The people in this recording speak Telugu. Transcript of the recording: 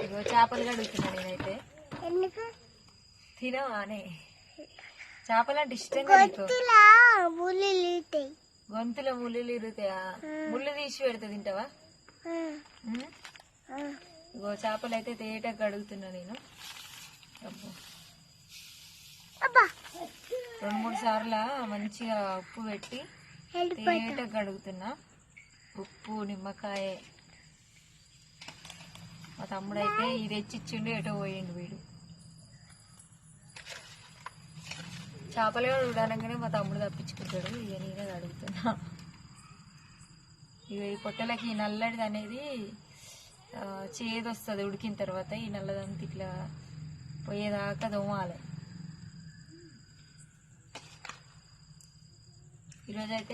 ఇగో చేపలు కడుగుతున్నా నేనైతే. తినవా అనే చేపలు అంటే ఇష్టంగా గొంతులో ముళ్ళు ఇరుగుతాయా? ముళ్ళు తీసి పెడితే తింటావా? ఇగో చేపలు అయితే తేటగా కడుగుతున్నా నేను. 2-3 సార్లు మంచిగా ఉప్పు పెట్టి తేటగా కడుగుతున్నా. ఉప్పు నిమ్మకాయ. మా తమ్ముడైతే ఇది తెచ్చిచ్చిండు, ఎటో పోయిండు వీడు. చేపలు కడగడానగానే మా తమ్ముడు తప్పించుకుంటాడు. ఇక నేనే కడుగుతున్నా. ఇక ఈ పొట్టలకి ఈ నల్లడిది అనేది చేదు వస్తుంది ఉడికిన తర్వాత. ఈ నల్లదంతా ఇట్లా పోయేదాకా దోమాలి. ఈరోజైతే